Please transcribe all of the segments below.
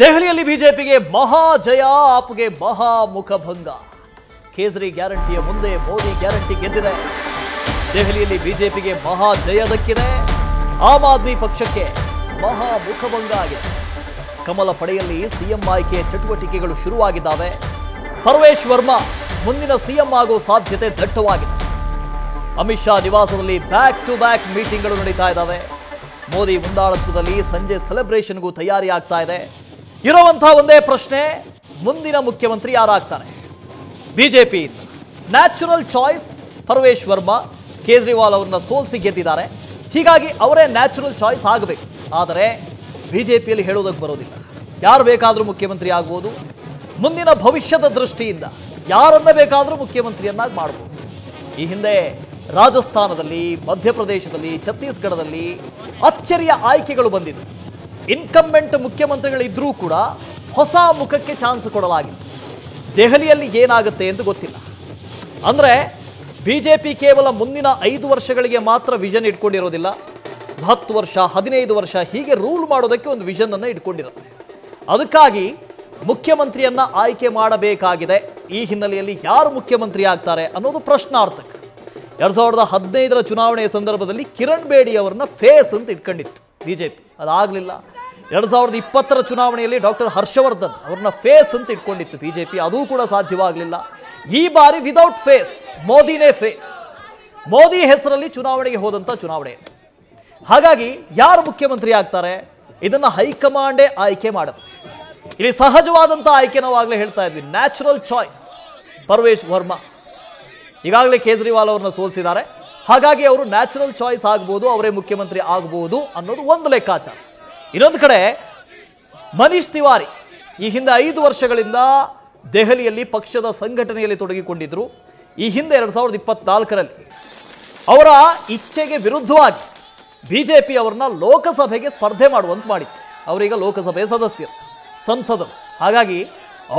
ದೆಹಲಿಯಲ್ಲಿ ಬಿಜೆಪಿಗೆ ಮಹಾ ಜಯ, ಆಪ್ಗೆ ಮಹಾ ಮುಖಭಂಗ. ಕೇಸರಿ ಗ್ಯಾರಂಟಿಯ ಮುಂದೆ ಮೋದಿ ಗ್ಯಾರಂಟಿ ಗೆದ್ದಿದೆ. ದೆಹಲಿಯಲ್ಲಿ ಬಿಜೆಪಿಗೆ ಮಹಾ ಜಯ ದಕ್ಕಿದೆ. ಆಮ್ ಆದ್ಮಿ ಪಕ್ಷಕ್ಕೆ ಮಹಾ ಮುಖಭಂಗ ಆಗಿದೆ. ಕಮಲ ಪಡೆಯಲ್ಲಿ ಸಿಎಂ ಆಯ್ಕೆ ಚಟುವಟಿಕೆಗಳು ಶುರುವಾಗಿದ್ದಾವೆ. ಪರ್ವೇಶ್ ವರ್ಮಾ ಮುಂದಿನ ಸಿಎಂ ಆಗೋ ಸಾಧ್ಯತೆ ದಟ್ಟವಾಗಿದೆ. ಅಮಿತ್ ಶಾ ನಿವಾಸದಲ್ಲಿ ಬ್ಯಾಕ್ ಟು ಬ್ಯಾಕ್ ಮೀಟಿಂಗ್ಗಳು ನಡೀತಾ ಇದ್ದಾವೆ. ಮೋದಿ ಮುಂದಾಳತ್ವದಲ್ಲಿ ಸಂಜೆ ಸೆಲೆಬ್ರೇಷನ್ಗೂ ತಯಾರಿ ಆಗ್ತಾ ಇದೆ. ಇರುವಂತಹ ಒಂದೇ ಪ್ರಶ್ನೆ, ಮುಂದಿನ ಮುಖ್ಯಮಂತ್ರಿ ಯಾರಾಗ್ತಾರೆ? BJP natural choice Parvesh Verma Kejriwal ಅವರನ್ನ ಸೋಲಿಸಿ ಗೆದ್ದಿದ್ದಾರೆ. ಹೀಗಾಗಿ ಅವರೇ ನ್ಯಾಚುರಲ್ ಚಾಯ್ಸ್ ಆಗಬೇಕು. ಆದರೆ ಬಿಜೆಪಿಯಲ್ಲಿ ಹೇಳೋದಕ್ಕೆ ಬರೋದಿಲ್ಲ. ಯಾರು ಬೇಕಾದರೂ ಮುಖ್ಯಮಂತ್ರಿ ಆಗ್ಬೋದು. ಮುಂದಿನ ಭವಿಷ್ಯದ ದೃಷ್ಟಿಯಿಂದ ಯಾರನ್ನ ಬೇಕಾದರೂ ಮುಖ್ಯಮಂತ್ರಿಯನ್ನಾಗಿ ಮಾಡ್ಬೋದು. ಈ ಹಿಂದೆ ರಾಜಸ್ಥಾನದಲ್ಲಿ, ಮಧ್ಯಪ್ರದೇಶದಲ್ಲಿ, ಛತ್ತೀಸ್ಗಢದಲ್ಲಿ ಅಚ್ಚರಿಯ ಆಯ್ಕೆಗಳು ಬಂದಿದ್ದು. ಇನ್ಕಂಬೆಂಟ್ ಮುಖ್ಯಮಂತ್ರಿಗಳಿದ್ರೂ ಕೂಡ ಹೊಸ ಮುಖಕ್ಕೆ ಚಾನ್ಸ್ ಕೊಡಲಾಗಿತ್ತು. ದೆಹಲಿಯಲ್ಲಿ ಏನಾಗುತ್ತೆ ಎಂದು ಗೊತ್ತಿಲ್ಲ. ಅಂದರೆ ಬಿಜೆಪಿ ಕೇವಲ ಮುಂದಿನ 5 ವರ್ಷಗಳಿಗೆ ಮಾತ್ರ ವಿಷನ್ ಇಟ್ಕೊಂಡಿರೋದಿಲ್ಲ. 10 ವರ್ಷ, 15 ವರ್ಷ ಹೀಗೆ ರೂಲ್ ಮಾಡೋದಕ್ಕೆ ಒಂದು ವಿಷನ್ ಅನ್ನು ಇಟ್ಕೊಂಡಿರುತ್ತೆ. ಅದಕ್ಕಾಗಿ ಮುಖ್ಯಮಂತ್ರಿಯನ್ನ ಆಯ್ಕೆ ಮಾಡಬೇಕಾಗಿದೆ. ಈ ಹಿನ್ನೆಲೆಯಲ್ಲಿ ಯಾರು ಮುಖ್ಯಮಂತ್ರಿ ಆಗ್ತಾರೆ ಅನ್ನೋದು ಪ್ರಶ್ನಾರ್ಥಕ. 2015ರ ಚುನಾವಣೆಯ ಸಂದರ್ಭದಲ್ಲಿ ಕಿರಣ್ ಬೇಡಿ ಅವರನ್ನ ಫೇಸ್ ಅಂತ ಇಟ್ಕೊಂಡಿತ್ತು ಬಿಜೆಪಿ, ಅದಾಗಲಿಲ್ಲ. 2020ರ ಚುನಾವಣೆಯಲ್ಲಿ ಡಾಕ್ಟರ್ ಹರ್ಷವರ್ಧನ್ ಅವ್ರನ್ನ ಫೇಸ್ ಅಂತ ಇಟ್ಕೊಂಡಿತ್ತು ಬಿಜೆಪಿ, ಅದೂ ಕೂಡ ಸಾಧ್ಯವಾಗಲಿಲ್ಲ. ಈ ಬಾರಿ ವಿದೌಟ್ ಫೇಸ್, ಮೋದಿನೇ ಫೇಸ್. ಮೋದಿ ಹೆಸರಲ್ಲಿ ಚುನಾವಣೆಗೆ ಹೋದಂಥ ಚುನಾವಣೆ. ಹಾಗಾಗಿ ಯಾರು ಮುಖ್ಯಮಂತ್ರಿ ಆಗ್ತಾರೆ ಇದನ್ನು ಹೈಕಮಾಂಡೇ ಆಯ್ಕೆ ಮಾಡುತ್ತೆ. ಇಲ್ಲಿ ಸಹಜವಾದಂಥ ಆಯ್ಕೆ ನಾವು ಆಗಲೇ ಹೇಳ್ತಾ ಇದ್ವಿ, ನ್ಯಾಚುರಲ್ ಚಾಯ್ಸ್ ಪರ್ವೇಶ್ ವರ್ಮಾ. ಈಗಾಗಲೇ ಕೇಜ್ರಿವಾಲ್ ಅವ್ರನ್ನ ಸೋಲಿಸಿದ್ದಾರೆ. ಹಾಗಾಗಿ ಅವರು ನ್ಯಾಚುರಲ್ ಚಾಯ್ಸ್ ಆಗ್ಬೋದು, ಅವರೇ ಮುಖ್ಯಮಂತ್ರಿ ಆಗ್ಬೋದು ಅನ್ನೋದು ಒಂದು ಲೆಕ್ಕಾಚಾರ. ಇನ್ನೊಂದು ಕಡೆ ಮನೀಶ್ ತಿವಾರಿ ಈ ಹಿಂದೆ 5 ವರ್ಷಗಳಿಂದ ದೆಹಲಿಯಲ್ಲಿ ಪಕ್ಷದ ಸಂಘಟನೆಯಲ್ಲಿ ತೊಡಗಿಕೊಂಡಿದ್ರು. ಈ ಹಿಂದೆ 2024ರಲ್ಲಿ ಅವರ ಇಚ್ಛೆಗೆ ವಿರುದ್ಧವಾಗಿ ಬಿಜೆಪಿ ಅವರನ್ನ ಲೋಕಸಭೆಗೆ ಸ್ಪರ್ಧೆ ಮಾಡುವಂತೆ ಮಾಡಿತ್ತು. ಅವರೀಗ ಲೋಕಸಭೆ ಸದಸ್ಯರು, ಸಂಸದರು. ಹಾಗಾಗಿ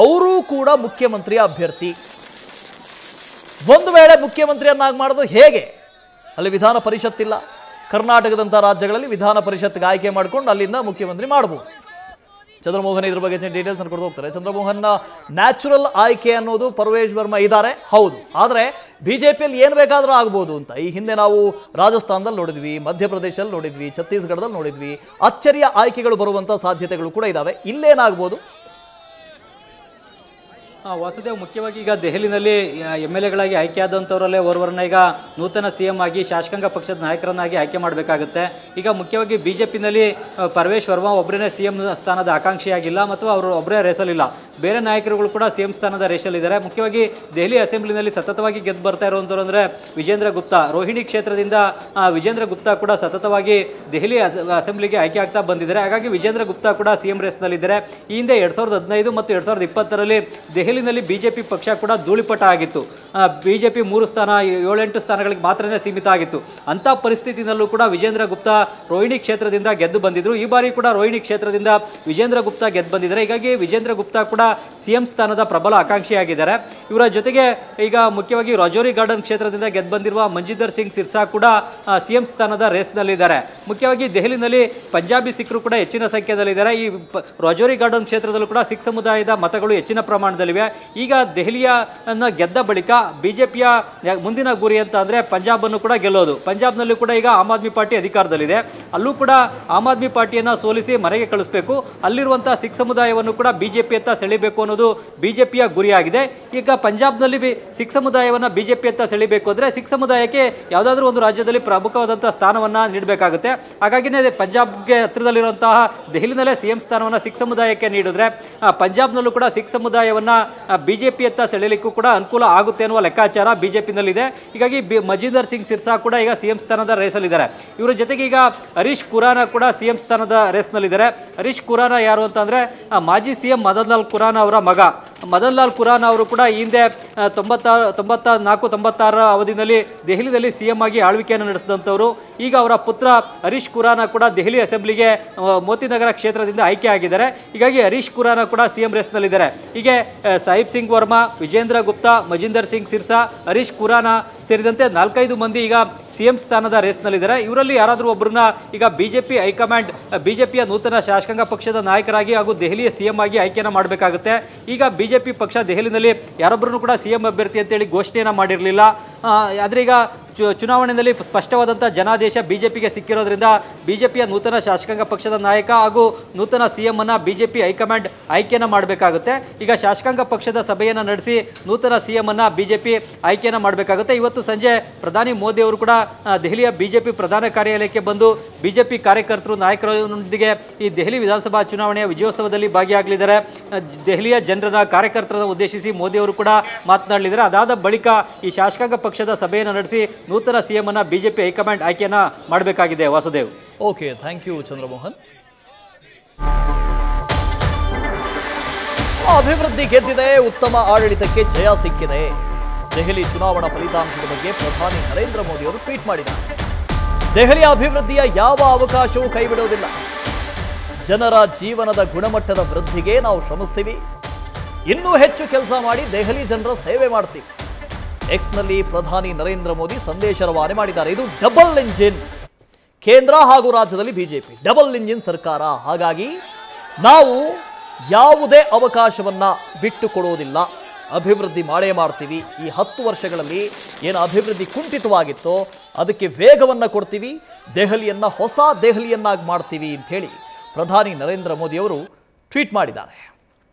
ಅವರೂ ಕೂಡ ಮುಖ್ಯಮಂತ್ರಿ ಅಭ್ಯರ್ಥಿ. ಒಂದು ವೇಳೆ ಮುಖ್ಯಮಂತ್ರಿಯನ್ನಾಗಿ ಮಾಡಿದ್ರೆ ಹೇಗೆ? ಅಲ್ಲಿ ವಿಧಾನ ಪರಿಷತ್ತಿಲ್ಲ. ಕರ್ನಾಟಕದಂಥ ರಾಜ್ಯಗಳಲ್ಲಿ ವಿಧಾನ ಪರಿಷತ್ಗೆ ಆಯ್ಕೆ ಮಾಡಿಕೊಂಡು ಅಲ್ಲಿಂದ ಮುಖ್ಯಮಂತ್ರಿ ಮಾಡ್ಬೋದು. ಚಂದ್ರಮೋಹನ್ ಇದ್ರ ಬಗ್ಗೆ ಡೀಟೇಲ್ಸ್ ಕೊಡ್ತಾ ಹೋಗ್ತಾರೆ. ಚಂದ್ರಮೋಹನ್ನ ನ್ಯಾಚುರಲ್ ಆಯ್ಕೆ ಅನ್ನೋದು ಪರ್ವೇಶ್ ವರ್ಮಾ ಇದ್ದಾರೆ, ಹೌದು. ಆದರೆ ಬಿಜೆಪಿಯಲ್ಲಿ ಏನು ಬೇಕಾದರೂ ಆಗ್ಬೋದು ಅಂತ ಈ ಹಿಂದೆ ನಾವು ರಾಜಸ್ಥಾನದಲ್ಲಿ ನೋಡಿದ್ವಿ, ಮಧ್ಯಪ್ರದೇಶದಲ್ಲಿ ನೋಡಿದ್ವಿ, ಛತ್ತೀಸ್ಗಢದಲ್ಲಿ ನೋಡಿದ್ವಿ. ಅಚ್ಚರಿಯ ಆಯ್ಕೆಗಳು ಬರುವಂಥ ಸಾಧ್ಯತೆಗಳು ಕೂಡ ಇದ್ದಾವೆ. ಇಲ್ಲೇನಾಗ್ಬೋದು? ವಾಸುದೇವ್, ಮುಖ್ಯವಾಗಿ ಈಗ ದೆಹಲಿನಲ್ಲಿ MLAಗಳಾಗಿ ಆಯ್ಕೆಯಾದಂಥವರಲ್ಲೇ ಓರ್ವರನ್ನ ಈಗ ನೂತನ CM ಆಗಿ ಶಾಸಕಾಂಗ ಪಕ್ಷದ ನಾಯಕರನ್ನಾಗಿ ಆಯ್ಕೆ ಮಾಡಬೇಕಾಗುತ್ತೆ. ಈಗ ಮುಖ್ಯವಾಗಿ ಬಿಜೆಪಿನಲ್ಲಿ ಪರ್ವೇಶ್ ವರ್ಮಾ ಒಬ್ಬರೇ CM ಸ್ಥಾನದ ಆಕಾಂಕ್ಷಿಯಾಗಿಲ್ಲ ಮತ್ತು ಅವರು ಒಬ್ಬರೇ ರೇಸಲ್ಲಿಲ್ಲ. ಬೇರೆ ನಾಯಕರುಗಳು ಕೂಡ CM ಸ್ಥಾನದ ರೇಸಲ್ಲಿದ್ದಾರೆ. ಮುಖ್ಯವಾಗಿ ದೆಹಲಿ ಅಸೆಂಬ್ಲಿನಲ್ಲಿ ಸತತವಾಗಿ ಗೆದ್ದು ಬರ್ತಾ ಇರುವಂಥವ್ರು ಅಂದರೆ ವಿಜೇಂದ್ರ ಗುಪ್ತಾ. ರೋಹಿಣಿ ಕ್ಷೇತ್ರದಿಂದ ವಿಜೇಂದ್ರ ಗುಪ್ತಾ ಕೂಡ ಸತತವಾಗಿ ದೆಹಲಿ ಅಸೆಂಬ್ಲಿಗೆ ಆಯ್ಕೆ ಆಗ್ತಾ ಬಂದಿದ್ದಾರೆ. ಹಾಗಾಗಿ ವಿಜೇಂದ್ರ ಗುಪ್ತಾ ಕೂಡ CM ರೇಸ್ನಲ್ಲಿದ್ದಾರೆ. ಈ ಹಿಂದೆ 2015 ಮತ್ತು 2020ರಲ್ಲಿ ದೆಹಲಿನಲ್ಲಿ ಬಿಜೆಪಿ ಪಕ್ಷ ಕೂಡ ಧೂಳಿಪಟ ಆಗಿತ್ತು. ಬಿಜೆಪಿ 3 ಸ್ಥಾನ 7-8 ಸ್ಥಾನಗಳಿಗೆ ಮಾತ್ರನೇ ಸೀಮಿತ ಆಗಿತ್ತು. ಅಂಥ ಪರಿಸ್ಥಿತಿನಲ್ಲೂ ಕೂಡ ವಿಜೇಂದ್ರ ಗುಪ್ತಾ ರೋಹಿಣಿ ಕ್ಷೇತ್ರದಿಂದ ಗೆದ್ದು ಬಂದಿದ್ರು. ಈ ಬಾರಿ ಕೂಡ ರೋಹಿಣಿ ಕ್ಷೇತ್ರದಿಂದ ವಿಜೇಂದ್ರ ಗುಪ್ತಾ ಗೆದ್ದು ಬಂದಿದ್ದಾರೆ. ಹೀಗಾಗಿ ವಿಜೇಂದ್ರ ಗುಪ್ತಾ ಕೂಡ CM ಸ್ಥಾನದ ಪ್ರಬಲ ಆಕಾಂಕ್ಷಿಯಾಗಿದ್ದಾರೆ. ಇವರ ಜೊತೆಗೆ ಈಗ ಮುಖ್ಯವಾಗಿ ರಾಜೌರಿ ಗಾರ್ಡನ್ ಕ್ಷೇತ್ರದಿಂದ ಗೆದ್ದು ಬಂದಿರುವ ಮಂಜಿಂದರ್ ಸಿಂಗ್ ಸಿರ್ಸಾ ಕೂಡ CM ಸ್ಥಾನದ ರೇಸ್ನಲ್ಲಿದ್ದಾರೆ. ಮುಖ್ಯವಾಗಿ ದೆಹಲಿನಲ್ಲಿ ಪಂಜಾಬಿ ಸಿಖ್ರು ಕೂಡ ಹೆಚ್ಚಿನ ಸಂಖ್ಯೆಯಲ್ಲಿದ್ದಾರೆ. ಈ ರಾಜೌರಿ ಗಾರ್ಡನ್ ಕ್ಷೇತ್ರದಲ್ಲೂ ಕೂಡ ಸಿಖ್ ಸಮುದಾಯದ ಮತಗಳು ಹೆಚ್ಚಿನ ಪ್ರಮಾಣದಲ್ಲಿವೆ. ಈಗ ದೆಹಲಿಯನ್ನ ಗೆದ್ದ ಬಳಿಕ ಬಿಜೆಪಿಯ ಮುಂದಿನ ಗುರಿ ಅಂತ ಅಂದರೆ ಪಂಜಾಬನ್ನು ಕೂಡ ಗೆಲ್ಲೋದು. ಪಂಜಾಬ್ನಲ್ಲೂ ಕೂಡ ಈಗ ಆಮ್ ಆದ್ಮಿ ಪಾರ್ಟಿ ಅಧಿಕಾರದಲ್ಲಿದೆ. ಅಲ್ಲೂ ಕೂಡ ಆಮ್ ಆದ್ಮಿ ಪಾರ್ಟಿಯನ್ನು ಸೋಲಿಸಿ ಮನೆಗೆ ಕಳಿಸಬೇಕು. ಅಲ್ಲಿರುವಂಥ ಸಿಖ್ ಸಮುದಾಯವನ್ನು ಕೂಡ ಬಿಜೆಪಿಯತ್ತ ಸೆಳಿಬೇಕು ಅನ್ನೋದು ಬಿಜೆಪಿಯ ಗುರಿಯಾಗಿದೆ. ಈಗ ಪಂಜಾಬ್ನಲ್ಲಿ ಸಿಖ್ ಸಮುದಾಯವನ್ನು ಬಿಜೆಪಿಯತ್ತ ಸೆಳಿಬೇಕು ಅಂದರೆ ಸಿಖ್ ಸಮುದಾಯಕ್ಕೆ ಯಾವುದಾದ್ರೂ ಒಂದು ರಾಜ್ಯದಲ್ಲಿ ಪ್ರಮುಖವಾದಂಥ ಸ್ಥಾನವನ್ನು ನೀಡಬೇಕಾಗುತ್ತೆ. ಹಾಗಾಗಿನೇ ಪಂಜಾಬ್ಗೆ ಹತ್ತಿರದಲ್ಲಿರುವಂತಹ ದೆಹಲಿನಲ್ಲೇ CM ಸ್ಥಾನವನ್ನು ಸಿಖ್ ಸಮುದಾಯಕ್ಕೆ ನೀಡಿದ್ರೆ ಪಂಜಾಬ್ನಲ್ಲೂ ಕೂಡ ಸಿಖ್ ಸಮುದಾಯವನ್ನು ಬಿಜೆಪಿಯತ್ತ ಸೆಳೆಯಲಿಕ್ಕೂ ಕೂಡ ಅನುಕೂಲ ಆಗುತ್ತೆ ಅನ್ನುವ ಲೆಕ್ಕಾಚಾರ ಬಿಜೆಪಿನಲ್ಲಿದೆ. ಹೀಗಾಗಿ ಮಂಜಿಂದರ್ ಸಿಂಗ್ ಸಿರ್ಸಾ ಕೂಡ ಈಗ CM ಸ್ಥಾನದ ರೇಸಲ್ಲಿದ್ದಾರೆ. ಇವರ ಜೊತೆಗೆ ಈಗ ಹರೀಶ್ ಖುರಾನ ಕೂಡ CM ಸ್ಥಾನದ ರೇಸ್ನಲ್ಲಿದ್ದಾರೆ. ಹರೀಶ್ ಖುರಾನ ಯಾರು ಅಂತಂದರೆ ಮಾಜಿ CM ಮದನ್ ಲಾಲ್ ಖುರಾನ ಅವರ ಮಗ. ಮದನ್ ಲಾಲ್ ಖುರಾನ ಅವರು ಕೂಡ ಈ ಹಿಂದೆ 94-96 ಅವಧಿಯಲ್ಲಿ ದೆಹಲಿಯಲ್ಲಿ CM ಆಗಿ ಆಳ್ವಿಕೆಯನ್ನು ನಡೆಸಿದಂಥವರು. ಈಗ ಅವರ ಪುತ್ರ ಹರೀಶ್ ಖುರಾನ ಕೂಡ ದೆಹಲಿ ಅಸೆಂಬ್ಲಿಗೆ ಮೋತಿನಗರ ಕ್ಷೇತ್ರದಿಂದ ಆಯ್ಕೆ ಆಗಿದ್ದಾರೆ. ಹೀಗಾಗಿ ಹರೀಶ್ ಖುರಾನ ಕೂಡ CM ರೇಸ್ನಲ್ಲಿದ್ದಾರೆ. ಹೀಗೆ ಸಾಹಿಬ್ ಸಿಂಗ್ ವರ್ಮಾ, ವಿಜೇಂದ್ರ ಗುಪ್ತಾ, ಮಜಿಂದರ್ ಸಿಂಗ್ ಸಿರ್ಸಾ, ಹರೀಶ್ ಖುರಾನ ಸೇರಿದಂತೆ 4-5 ಮಂದಿ ಈಗ CM ಸ್ಥಾನದ ರೇಸ್ನಲ್ಲಿದ್ದಾರೆ. ಇವರಲ್ಲಿ ಯಾರಾದರೂ ಒಬ್ಬರನ್ನ ಈಗ ಬಿಜೆಪಿ ಹೈಕಮಾಂಡ್ ಬಿಜೆಪಿಯ ನೂತನ ಶಾಸಕಾಂಗ ಪಕ್ಷದ ನಾಯಕರಾಗಿ ಹಾಗೂ ದೆಹಲಿಯ CM ಆಗಿ ಆಯ್ಕೆಯನ್ನು ಮಾಡಬೇಕಾಗುತ್ತೆ. ಈಗ ಬಿಜೆಪಿ ಪಕ್ಷ ದೆಹಲಿನಲ್ಲಿ ಯಾರೊಬ್ಬರನ್ನು ಕೂಡ CM ಅಭ್ಯರ್ಥಿ ಅಂತೇಳಿ ಘೋಷಣೆಯನ್ನು ಮಾಡಿರಲಿಲ್ಲ. ಆದರೆ ಈಗ ಚುನಾವಣೆಯಲ್ಲಿ ಸ್ಪಷ್ಟವಾದಂಥ ಜನಾದೇಶ ಬಿಜೆಪಿಗೆ ಸಿಕ್ಕಿರೋದ್ರಿಂದ ಬಿಜೆಪಿಯ ನೂತನ ಶಾಸಕಾಂಗ ಪಕ್ಷದ ನಾಯಕ ಹಾಗೂ ನೂತನ CM ಅನ್ನು ಬಿಜೆಪಿ ಹೈಕಮಾಂಡ್ ಆಯ್ಕೆಯನ್ನು ಮಾಡಬೇಕಾಗುತ್ತೆ. ಈಗ ಶಾಸಕಾಂಗ ಪಕ್ಷದ ಸಭೆಯನ್ನು ನಡೆಸಿ ನೂತನ CM ಅನ್ನು ಬಿಜೆಪಿ ಆಯ್ಕೆಯನ್ನು ಮಾಡಬೇಕಾಗುತ್ತೆ. ಇವತ್ತು ಸಂಜೆ ಪ್ರಧಾನಿ ಮೋದಿ ಅವರು ಕೂಡ ದೆಹಲಿಯ ಬಿಜೆಪಿ ಪ್ರಧಾನ ಕಾರ್ಯಾಲಯಕ್ಕೆ ಬಂದು ಬಿಜೆಪಿ ಕಾರ್ಯಕರ್ತರು ನಾಯಕರೊಂದಿಗೆ ಈ ದೆಹಲಿ ವಿಧಾನಸಭಾ ಚುನಾವಣೆಯ ವಿಜಯೋತ್ಸವದಲ್ಲಿ ಭಾಗಿಯಾಗಲಿದ್ದಾರೆ. ದೆಹಲಿಯ ಜನರನ್ನ ಕಾರ್ಯಕರ್ತರನ್ನು ಉದ್ದೇಶಿಸಿ ಮೋದಿ ಅವರು ಕೂಡ ಮಾತನಾಡಲಿದ್ದಾರೆ. ಅದಾದ ಬಳಿಕ ಈ ಶಾಸಕಾಂಗ ಪಕ್ಷದ ಸಭೆಯನ್ನು ನಡೆಸಿ ನೂತನ CM ಅನ್ನು ಬಿಜೆಪಿ ಹೈಕಮಾಂಡ್ ಆಯ್ಕೆಯನ್ನ ಮಾಡಬೇಕಾಗಿದೆ. Vasudev. Okay, thank you Chandramohan. ಅಭಿವೃದ್ಧಿ ಗೆದ್ದಿದೆ, ಉತ್ತಮ ಆಡಳಿತಕ್ಕೆ ಜಯ ಸಿಕ್ಕಿದೆ. ದೆಹಲಿ ಚುನಾವಣಾ ಫಲಿತಾಂಶದ ಬಗ್ಗೆ ಪ್ರಧಾನಿ ನರೇಂದ್ರ ಮೋದಿ ಅವರು ಟ್ವೀಟ್ ಮಾಡಿದ್ದಾರೆ. ದೆಹಲಿಯ ಅಭಿವೃದ್ಧಿಯ ಯಾವ ಅವಕಾಶವೂ ಕೈಬಿಡುವುದಿಲ್ಲ. ಜನರ ಜೀವನದ ಗುಣಮಟ್ಟದ ವೃದ್ಧಿಗೆ ನಾವು ಶ್ರಮಿಸ್ತೀವಿ. ಇನ್ನೂ ಹೆಚ್ಚು ಕೆಲಸ ಮಾಡಿ ದೆಹಲಿ ಜನರ ಸೇವೆ ಮಾಡ್ತೀವಿ. ಎಕ್ಸ್ನಲ್ಲಿ ಪ್ರಧಾನಿ ನರೇಂದ್ರ ಮೋದಿ ಸಂದೇಶ ರವಾನೆ ಮಾಡಿದ್ದಾರೆ. ಇದು ಡಬಲ್ ಇಂಜಿನ್, ಕೇಂದ್ರ ಹಾಗೂ ರಾಜ್ಯದಲ್ಲಿ ಬಿಜೆಪಿ ಡಬಲ್ ಇಂಜಿನ್ ಸರ್ಕಾರ. ಹಾಗಾಗಿ ನಾವು ಯಾವುದೇ ಅವಕಾಶವನ್ನ ಬಿಟ್ಟು ಕೊಡುವುದಿಲ್ಲ. ಅಭಿವೃದ್ಧಿ ಮಾಡೇ ಮಾಡ್ತೀವಿ. ಈ 10 ವರ್ಷಗಳಲ್ಲಿ ಏನು ಅಭಿವೃದ್ಧಿ ಕುಂಠಿತವಾಗಿತ್ತೋ ಅದಕ್ಕೆ ವೇಗವನ್ನು ಕೊಡ್ತೀವಿ. ದೆಹಲಿಯನ್ನ ಹೊಸ ದೆಹಲಿಯನ್ನಾಗಿ ಮಾಡ್ತೀವಿ ಅಂಥೇಳಿ ಪ್ರಧಾನಿ ನರೇಂದ್ರ ಮೋದಿ ಅವರು ಟ್ವೀಟ್ ಮಾಡಿದ್ದಾರೆ.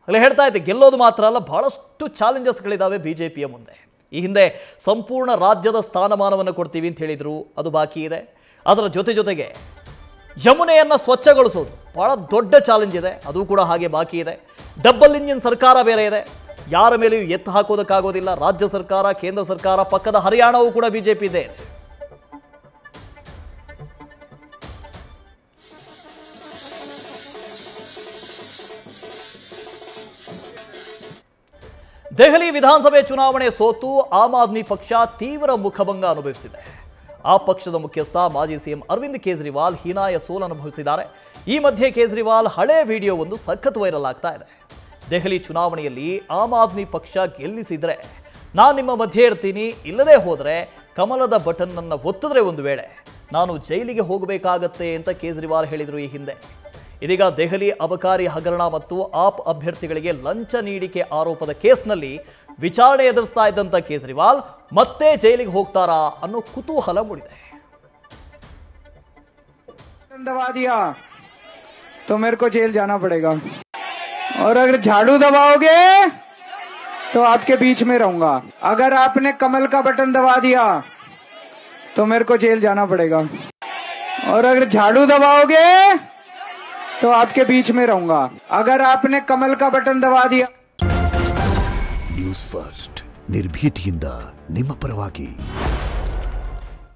ಅಲ್ಲಿ ಹೇಳ್ತಾ ಇದ್ದೆ, ಗೆಲ್ಲೋದು ಮಾತ್ರ ಅಲ್ಲ, ಬಹಳಷ್ಟು ಚಾಲೆಂಜಸ್ಗಳಿದ್ದಾವೆ ಬಿಜೆಪಿಯ ಮುಂದೆ. ಈ ಹಿಂದೆ ಸಂಪೂರ್ಣ ರಾಜ್ಯದ ಸ್ಥಾನಮಾನವನ್ನು ಕೊಡ್ತೀವಿ ಅಂತ ಹೇಳಿದರು, ಅದು ಬಾಕಿ ಇದೆ. ಅದರ ಜೊತೆಗೆ ಯಮುನೆಯನ್ನು ಸ್ವಚ್ಛಗೊಳಿಸೋದು ಬಹಳ ದೊಡ್ಡ ಚಾಲೆಂಜ್ ಇದೆ, ಅದು ಕೂಡ ಹಾಗೆ ಬಾಕಿ ಇದೆ. ಡಬಲ್ ಇಂಜಿನ್ ಸರ್ಕಾರ ಬೇರೆ ಇದೆ, ಯಾರ ಮೇಲೆಯೂ ಎತ್ತು ಹಾಕೋದಕ್ಕಾಗೋದಿಲ್ಲ. ರಾಜ್ಯ ಸರ್ಕಾರ, ಕೇಂದ್ರ ಸರ್ಕಾರ, ಪಕ್ಕದ ಹರಿಯಾಣವೂ ಕೂಡ ಬಿಜೆಪಿ ಇದೆ. ದೆಹಲಿ ವಿಧಾನಸಭೆ ಚುನಾವಣೆ ಸೋತು ಆಮ್ ಆದ್ಮಿ ಪಕ್ಷ ತೀವ್ರ ಮುಖಭಂಗ ಅನುಭವಿಸಿದೆ. ಆ ಪಕ್ಷದ ಮುಖ್ಯಸ್ಥ ಮಾಜಿ CM ಅರವಿಂದ್ ಕೇಜ್ರಿವಾಲ್ ಹೀನಾಯ ಸೋಲು ಅನುಭವಿಸಿದ್ದಾರೆ. ಈ ಮಧ್ಯೆ ಕೇಜ್ರಿವಾಲ್ ಹಳೆ ವಿಡಿಯೋ ಒಂದು ಸಖತ್ ವೈರಲ್ ಆಗ್ತಾ ಇದೆ. ದೆಹಲಿ ಚುನಾವಣೆಯಲ್ಲಿ ಆಮ್ ಆದ್ಮಿ ಪಕ್ಷ ಗೆಲ್ಲಿಸಿದ್ರೆ ನಾನು ನಿಮ್ಮ ಮಧ್ಯೆ ಇರ್ತೀನಿ, ಇಲ್ಲದೆ ಹೋದರೆ ಕಮಲದ ಬಟನ್ ಅನ್ನು ಒತ್ತಿದ್ರೆ ಒಂದು ವೇಳೆ ನಾನು ಜೈಲಿಗೆ ಹೋಗಬೇಕಾಗತ್ತೆ ಅಂತ ಕೇಜ್ರಿವಾಲ್ ಹೇಳಿದರು ಈ ಹಿಂದೆ. ಇದೀಗ ದೆಹಲಿ ಅಬಕಾರಿ ಹಗರಣ ಮತ್ತು ಆಪ್ ಅಭ್ಯರ್ಥಿಗಳಿಗೆ ಲಂಚ ನೀಡಿಕೆ ಆರೋಪದ ಕೇಸ್ನಲ್ಲಿ ವಿಚಾರಣೆ ಎದುರಿಸ್ತಾ ಇದ್ದಂಥ ಕೇಜ್ರಿವಾಲ್ ಮತ್ತೆ ಜೈಲಿಗೆ ಹೋಗ್ತಾರಾ ಅನ್ನೋ ಕುತೂಹಲ ಮೂಡಿದೆ. दबा दिया तो मेरे को जेल जाना पड़ेगा और अगर झाड़ू दबाओगे तो आपके बीच में रहूंगा. अगर आपने कमल का बटन दबा दिया तो मेरे को जेल जाना पड़ेगा और अगर झाड़ू दबाओगे तो आपके बीच में रहूंगा. अगर आपने कमल का बटन दबा दिया. न्यूज़ फर्स्ट निर्भीतिಯಿಂದ ನಿಮ್ಮ ಪರವಾಗಿ.